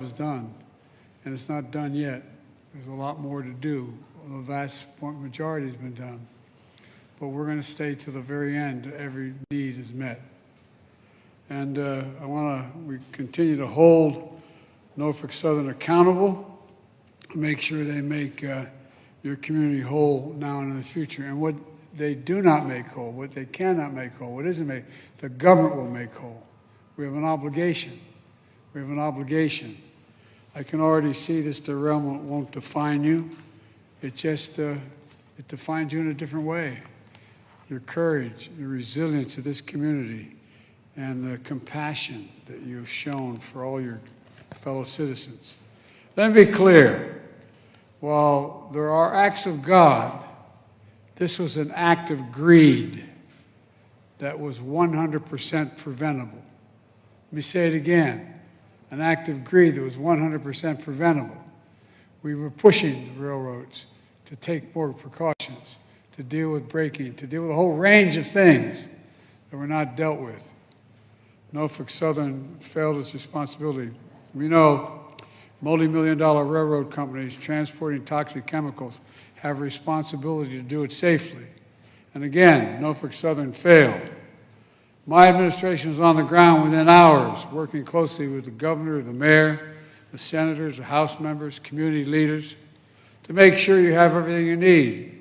is done, and it's not done yet. There's a lot more to do. The vast majority has been done. But we're going to stay to the very end. Every need is met. And we continue to hold Norfolk Southern accountable, make sure they make your community whole now and in the future. And what they do not make whole, what they cannot make whole, what isn't made, the government will make whole. We have an obligation. We have an obligation. I can already see this derailment won't define you. It just it defines you in a different way. Your courage, your resilience to this community, and the compassion that you've shown for all your fellow citizens. Let me be clear. While there are acts of God, this was an act of greed that was 100% preventable. Let me say it again. An act of greed that was 100% preventable. We were pushing the railroads to take more precautions, to deal with braking, to deal with a whole range of things that were not dealt with. Norfolk Southern failed its responsibility. We know multi-million-dollar railroad companies transporting toxic chemicals have a responsibility to do it safely. And again, Norfolk Southern failed. My administration was on the ground within hours, working closely with the governor, the mayor, the senators, the House members, community leaders, to make sure you have everything you need.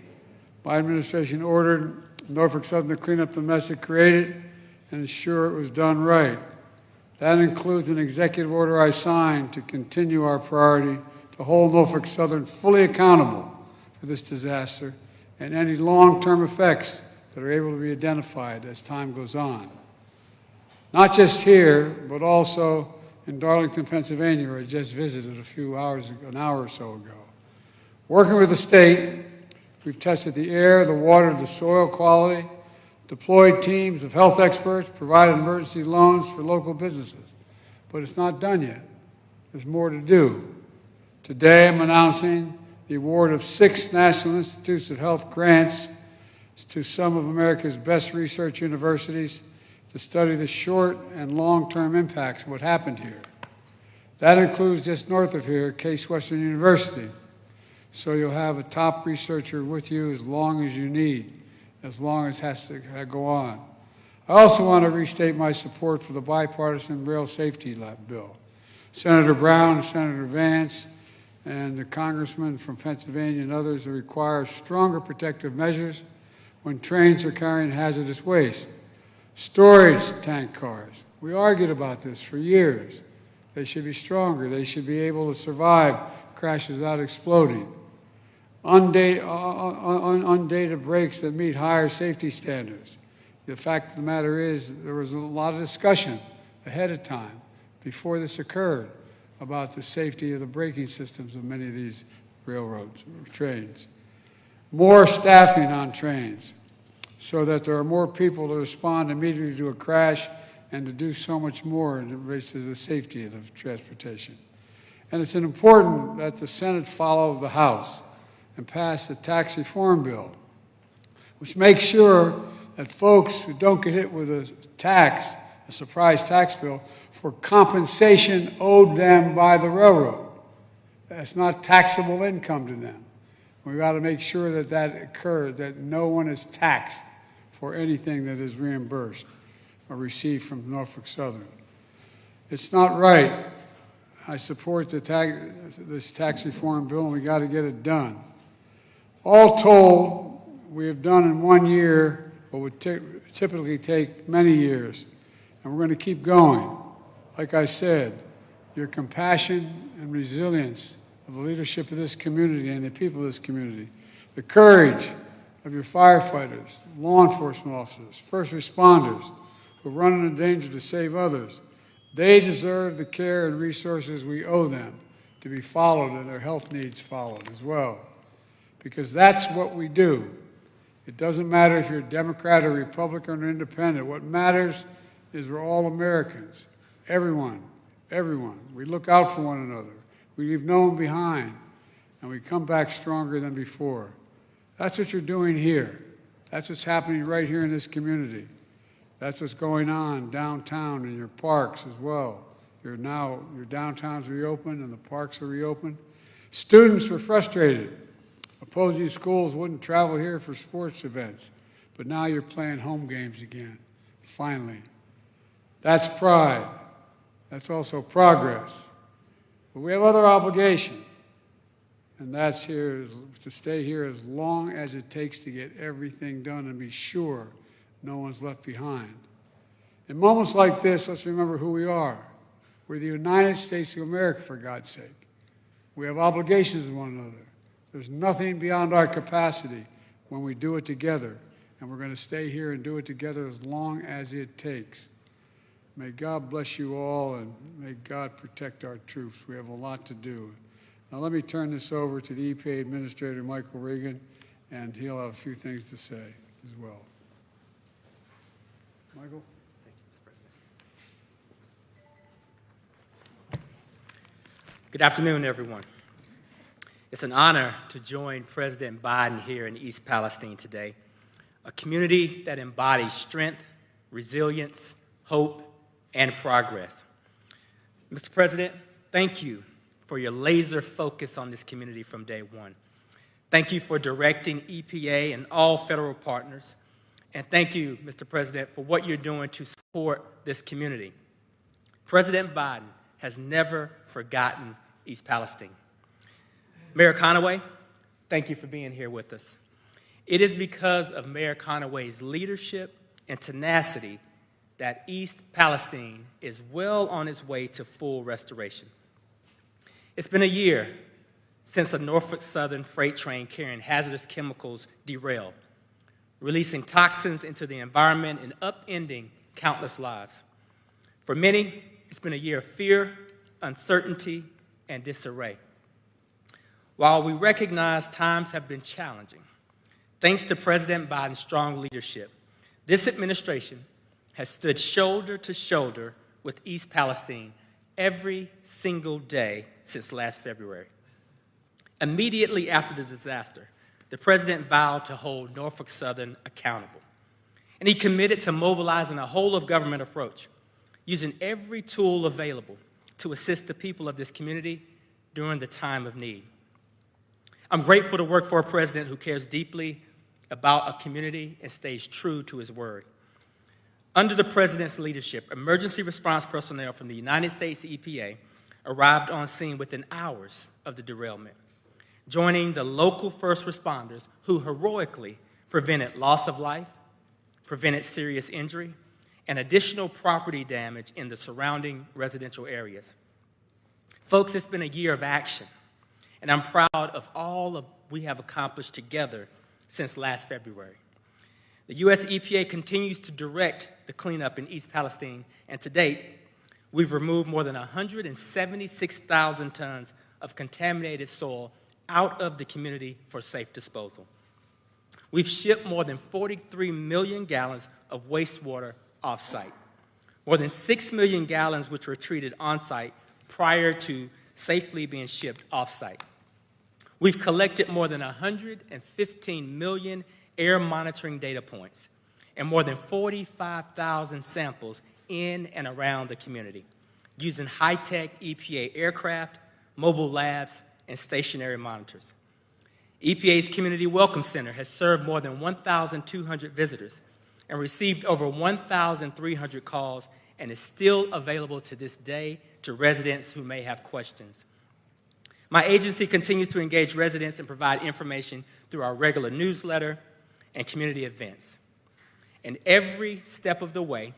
My administration ordered Norfolk Southern to clean up the mess it created and ensure it was done right. That includes an executive order I signed to continue our priority to hold Norfolk Southern fully accountable for this disaster and any long-term effects that are able to be identified as time goes on. Not just here, but also in Darlington, Pennsylvania, where I just visited an hour or so ago. Working with the state, we've tested the air, the water, the soil quality, deployed teams of health experts, provided emergency loans for local businesses. But it's not done yet. There's more to do. Today, I'm announcing the award of 6 National Institutes of Health grants to some of America's best research universities to study the short and long-term impacts of what happened here. That includes just north of here, Case Western University. So you'll have a top researcher with you as long as you need, as long as it has to go on. I also want to restate my support for the bipartisan rail safety bill. Senator Brown, Senator Vance, and the congressman from Pennsylvania and others require stronger protective measures when trains are carrying hazardous waste. Storage tank cars. We argued about this for years. They should be stronger. They should be able to survive crashes without exploding. Undated brakes that meet higher safety standards. The fact of the matter is there was a lot of discussion ahead of time before this occurred about the safety of the braking systems of many of these railroads, trains. More staffing on trains so that there are more people to respond immediately to a crash and to do so much more in relation to the safety of the transportation. And it's important that the Senate follow the House and pass the tax reform bill, which makes sure that folks who don't get hit with a surprise tax bill, for compensation owed them by the railroad. That's not taxable income to them. We've got to make sure that that occurs, that no one is taxed for anything that is reimbursed or received from Norfolk Southern. It's not right. I support this tax reform bill, and we got to get it done. All told, we have done in 1 year what would typically take many years, and we're going to keep going. Like I said, your compassion and resilience of the leadership of this community and the people of this community, the courage of your firefighters, law enforcement officers, first responders who run into danger to save others, they deserve the care and resources we owe them to be followed and their health needs followed as well. Because that's what we do. It doesn't matter if you're a Democrat or Republican or independent. What matters is we're all Americans. Everyone. We look out for one another. We leave no one behind, and we come back stronger than before. That's what you're doing here. That's what's happening right here in this community. That's what's going on downtown in your parks as well, your Your downtown's reopened and the parks are reopened. Students were frustrated. Opposing schools wouldn't travel here for sports events, but now you're playing home games again, finally. That's pride. That's also progress. But we have other obligations, and that's to stay here as long as it takes to get everything done and be sure no one's left behind. In moments like this, let's remember who we are. We're the United States of America, for God's sake. We have obligations to one another. There's nothing beyond our capacity when we do it together, and we're going to stay here and do it together as long as it takes. May God bless you all, and may God protect our troops. We have a lot to do. Now let me turn this over to the EPA Administrator, Michael Regan, and he'll have a few things to say as well. Michael? Thank you, Mr. President. Good afternoon, everyone. It's an honor to join President Biden here in East Palestine today, a community that embodies strength, resilience, hope, and progress. Mr. President, thank you for your laser focus on this community from day one. Thank you for directing EPA and all federal partners. And thank you, Mr. President, for what you're doing to support this community. President Biden has never forgotten East Palestine. Mayor Conaway, thank you for being here with us. It is because of Mayor Conaway's leadership and tenacity that East Palestine is well on its way to full restoration. It's been a year since a Norfolk Southern freight train carrying hazardous chemicals derailed, releasing toxins into the environment and upending countless lives. For many, it's been a year of fear, uncertainty, and disarray. While we recognize times have been challenging, thanks to President Biden's strong leadership, this administration has stood shoulder to shoulder with East Palestine every single day since last February. Immediately after the disaster, the president vowed to hold Norfolk Southern accountable. And he committed to mobilizing a whole-of-government approach, using every tool available to assist the people of this community during the time of need. I'm grateful to work for a president who cares deeply about a community and stays true to his word. Under the president's leadership, emergency response personnel from the United States EPA arrived on scene within hours of the derailment, joining the local first responders who heroically prevented loss of life, prevented serious injury, and additional property damage in the surrounding residential areas. Folks, it's been a year of action, and I'm proud of all we have accomplished together since last February. The U.S. EPA continues to direct the cleanup in East Palestine, and to date, we've removed more than 176,000 tons of contaminated soil out of the community for safe disposal. We've shipped more than 43 million gallons of wastewater off-site, more than 6 million gallons which were treated on-site prior to safely being shipped off-site. We've collected more than 115 million air monitoring data points and more than 45,000 samples in and around the community using high-tech EPA aircraft, mobile labs, and stationary monitors. EPA's Community Welcome Center has served more than 1,200 visitors and received over 1,300 calls and is still available to this day to residents who may have questions. My agency continues to engage residents and provide information through our regular newsletter and community events. And every step of the way,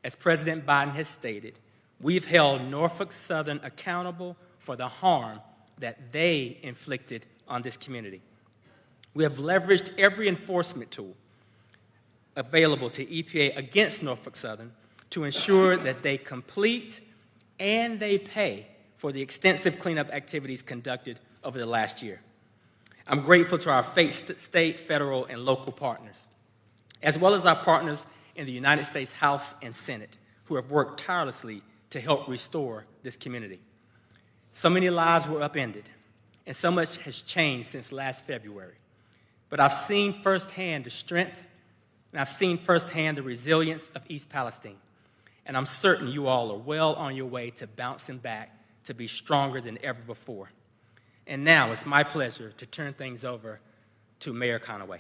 as President Biden has stated, we've held Norfolk Southern accountable for the harm that they inflicted on this community. We have leveraged every enforcement tool available to EPA against Norfolk Southern to ensure that they complete and they pay for the extensive cleanup activities conducted over the last year. I'm grateful to our state, federal, and local partners, as well as our partners in the United States House and Senate, who have worked tirelessly to help restore this community. So many lives were upended, and so much has changed since last February. But I've seen firsthand the strength, and I've seen firsthand the resilience of East Palestine. and I'm certain you all are well on your way to bouncing back to be stronger than ever before. And now it's my pleasure to turn things over to Mayor Conaway.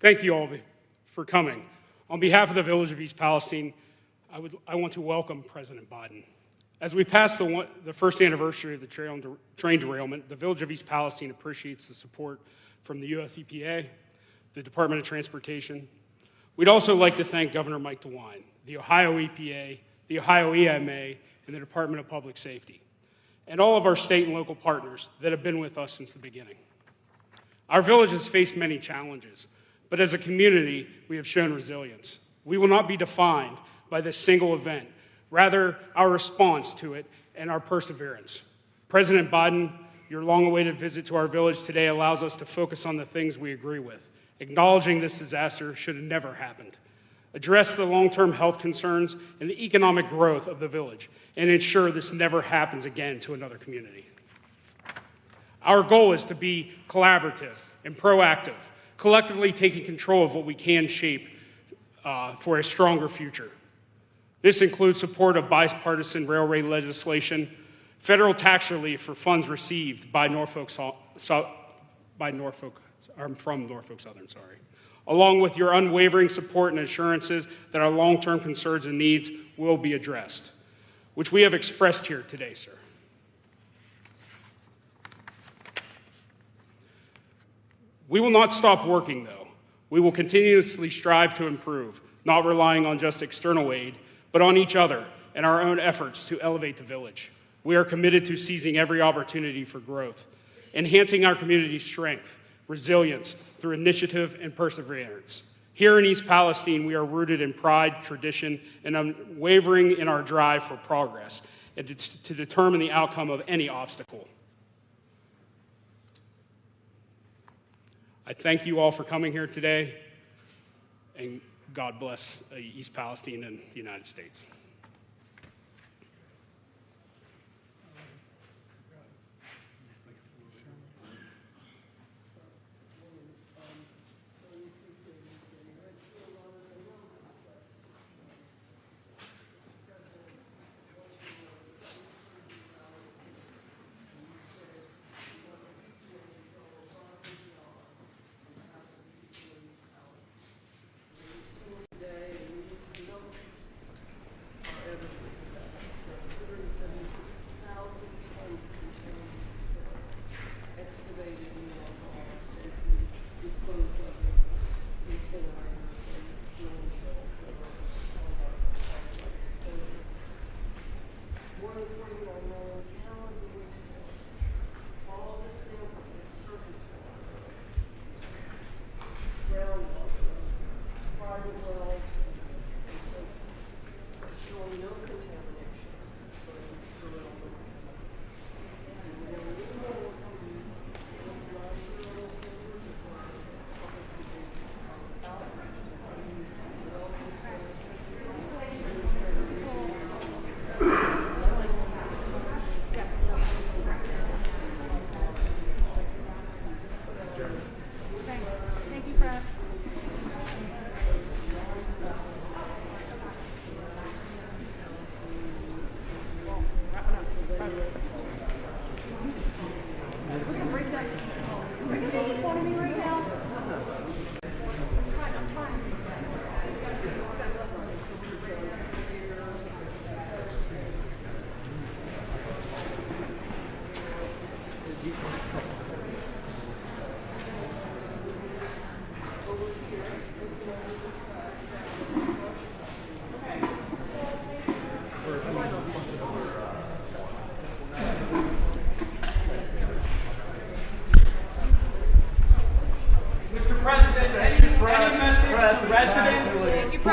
Thank you all for coming. On behalf of the Village of East Palestine, I want to welcome President Biden. As we pass the first anniversary of the train derailment, the Village of East Palestine appreciates the support from the U.S. EPA, the Department of Transportation. We'd also like to thank Governor Mike DeWine, the Ohio EPA, the Ohio EMA, and the Department of Public Safety, and all of our state and local partners that have been with us since the beginning. Our village has faced many challenges, but as a community, we have shown resilience. We will not be defined by this single event, rather our response to it and our perseverance. President Biden, your long-awaited visit to our village today allows us to focus on the things we agree with, acknowledging this disaster should have never happened, address the long-term health concerns and the economic growth of the village, and ensure this never happens again to another community. Our goal is to be collaborative and proactive, collectively taking control of what we can shape for a stronger future. This includes support of bipartisan railway legislation, federal tax relief for funds received from Norfolk Southern, along with your unwavering support and assurances that our long-term concerns and needs will be addressed, which we have expressed here today, sir. We will not stop working, though. We will continuously strive to improve, not relying on just external aid, but on each other and our own efforts to elevate the village. We are committed to seizing every opportunity for growth, enhancing our community's strength, resilience through initiative and perseverance. Here in East Palestine, we are rooted in pride, tradition, and unwavering in our drive for progress and to determine the outcome of any obstacle. I thank you all for coming here today, and God bless East Palestine and the United States.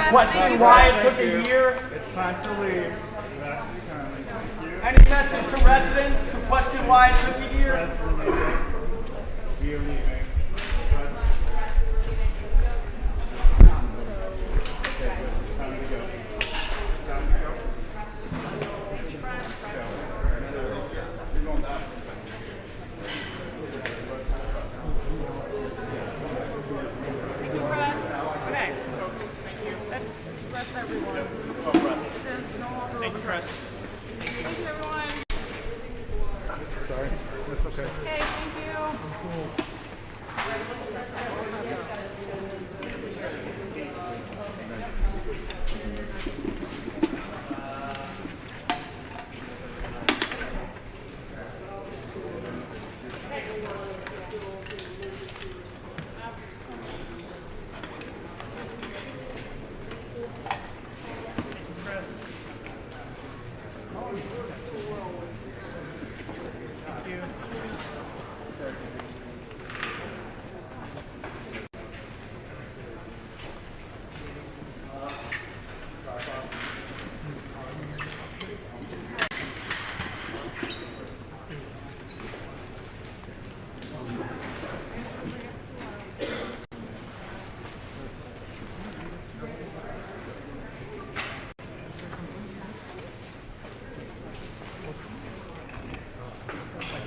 Questioning why it took a year. It's time to leave. Any message to residents who question why it took a year? We are leaving. Time to go.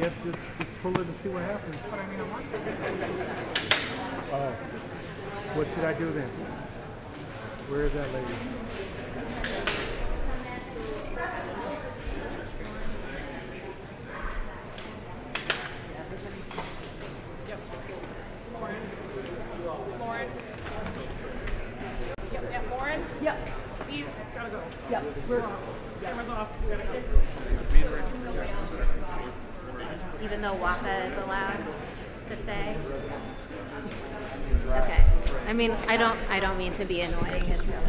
guess just pull it and see what happens. Oh, what should I do then? Where is that lady? Lauren? Yep, Lauren? Yep. He's gotta go. Yep. Camera's off. We gotta go. Even though WAPA is allowed to say. Okay. I mean, I don't mean to be annoying. It's just.